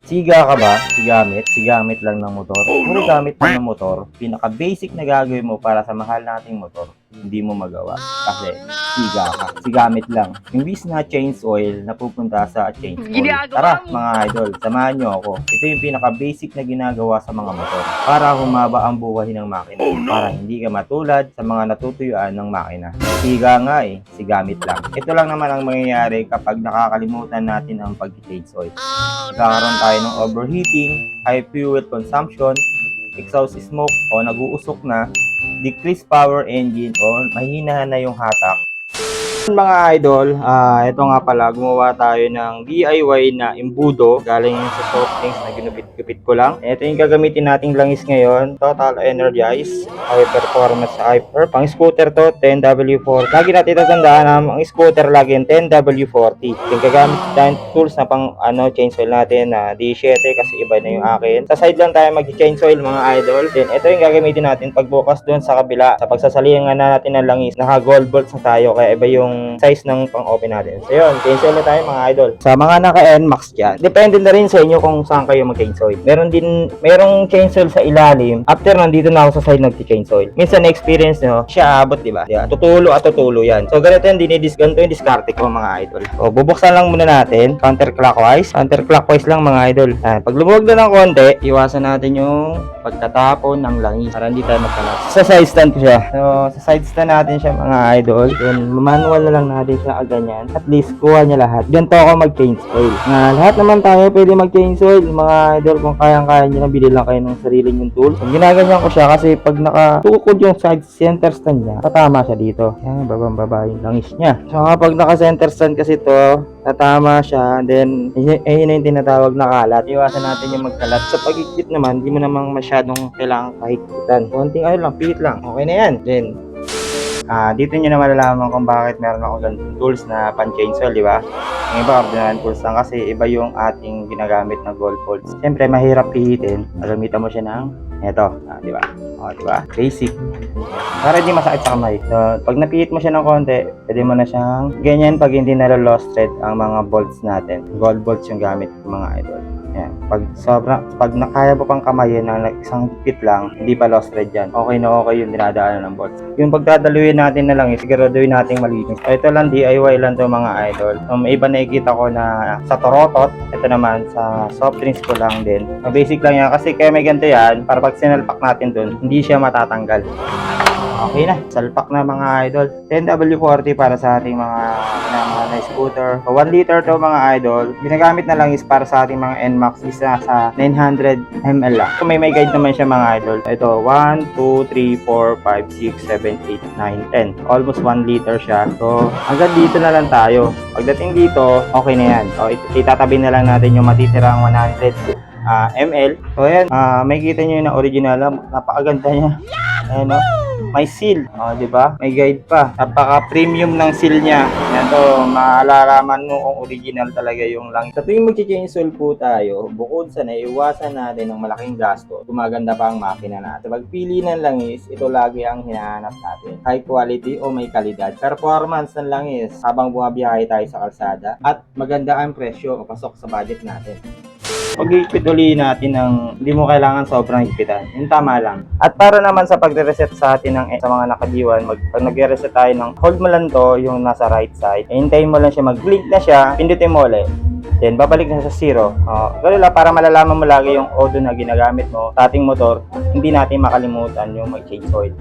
Siga ka ba? Sigamit lang ng motor. Puro gamit lang ng motor. Pinaka-basic na gagawin mo para sa mahal nating motor, hindi mo magawa. Kasi siga ka. Sigamit lang. Imbis na change oil, napupunta sa change oil. Tara mga idol, samahan nyo ako. Ito yung pinaka-basic na ginagawa sa mga motor para humaba ang buhay ng makina. Para hindi ka matulad sa mga natutuyuan ng makina. Siga nga sigamit lang. Ito lang naman ang mangyayari kapag nakakalimutan natin ang pag-change oil. Nagkakaroon tayo ng overheating, high fuel consumption, exhaust smoke o nag-uusok na, decreased power engine o mahina na yung hatak. Mga idol, ito nga pala, gumawa tayo ng DIY na embudo galing sa soft drinks na ginupit-gupit ko lang. Ito yung gagamitin nating langis ngayon, Total Energize, high performance hyper. Pang scooter to, 10W40. Lagi natin tatandaan na ang scooter lagi yung 10W40. Yung gagamit tayong tools na pang change oil natin na D7 kasi iba na yung akin. Sa side lang tayo mag-change oil mga idol. Then ito yung gagamitin natin pagbukas doon sa kabila. Sa pagsasalingan natin ng langis, naka gold bolts na tayo kaya iba yung size ng pang-open natin. So yun, change oil na tayo mga idol. Sa mga naka-NMAX dyan, depende na rin sa inyo kung saan kayo mag-change oil. Merong change oil sa ilalim. After nandito na ako sa side nag-change oil. Minsan na-experience nyo, siya abot, diba? Yan, tutulo at tutulo yan. So ganito yung ganito yung diskarte ko mga idol. So bubuksan lang muna natin, counterclockwise. Counterclockwise lang mga idol. Pag lumuwag na ng konti, iwasan natin yung pagtatapon ng langis para hindi tayo magkalat. Sa side stand ko siya. So sa side stand natin siya mga idol. Then manual na lang natin siya ganyan. At least kuha niya lahat. Ganito ako mag-change oil. Lahat naman tayo pwede mag-change oil mga idol. Kung kayang-kaya nyo na bili lang kayo ng sarili nyong tool. So, ginaganyan ko siya kasi pag nakatukod yung side center stand niya, tatama siya dito. Yan, babang-baba yung langis niya. So kapag naka-center stand kasi to, tatama siya. Then, yun na yung tinatawag na kalat. Iwasan natin yung magkalat. Sa pag-ikpit naman, hindi mo namang masyadong kailangan kahigpitan. Konting lang, pihit lang. Okay na yan. Then, dito nyo na malalaman kung bakit meron ako ganitong tools na pan-change oil, di ba? Yung iba, ordinary tools lang kasi iba yung ating ginagamit na gold bolts. Siyempre, mahirap pihitin. Gamitan mo siya ng eto, di ba? Di ba? Basic. Para hindi masakit sa kamay. So, pag napihit mo siya ng konti, pwede mo na siyang ganyan pag hindi nalo-lost thread ang mga bolts natin. Gold bolts yung gamit ng mga idol. Yan. Pag nakaya mo pang kamayin ng isang higpit lang, hindi pa lost thread yan. Okay na okay yung dinadaanan ng bolts. Yung pagdadaluin natin na lang, siguraduhin natin malinis. Ito lang, DIY lang to mga idol. So, may iba nakikita ko na sa Torotot. Ito naman, sa soft drinks ko lang din. Basic lang yan kasi kaya may ganito yan, para pag sinalpak natin dun, hindi siya matatanggal. Okay na, salpak na mga idol. 10W40 para sa ating mga na scooter. So, 1 liter to mga idol. Ginagamit na lang is para sa ating mga NMAX isa sa 900 ml lang. So, may guide naman siya mga idol. Ito, 1, 2, 3, 4, 5, 6, 7, 8, 9, 10. Almost 1 liter siya. So, hanggang dito na lang tayo. Pagdating dito, okay na yan. So, itatabi na lang natin yung matitirang 100 ml. So, ayan. May kita nyo yung original. Napakaganda niya. Ayan, no? May seal, di ba? May guide pa. Napaka-premium ng seal niya. Yan to, maalalaman mo kung original talaga yung langis. Sa tuwing mag-change oil po tayo, bukod sa naiwasan natin ng malaking gasto, gumaganda pa ang makina natin. Sa pagpili ng langis, ito lagi ang hinahanap natin. High quality o may kalidad. Performance ng langis habang bumabiyahe tayo sa kalsada at maganda ang presyo o pasok sa budget natin. Pag-higpit uli natin ng hindi mo kailangan sobrang higpitan. Yung tama lang. At para naman sa pagre-reset sa atin sa mga nakadiwan, pag nag-reset tayo ng hold mo lang to, yung nasa right side, hintayin mo lang siya mag-blink na siya, pindutin mo ulit. Then babalik na sa 0. Ganun lang para malalaman mo lagi yung odo na ginagamit mo sa ating motor, hindi natin makalimutan yung mag-change oil.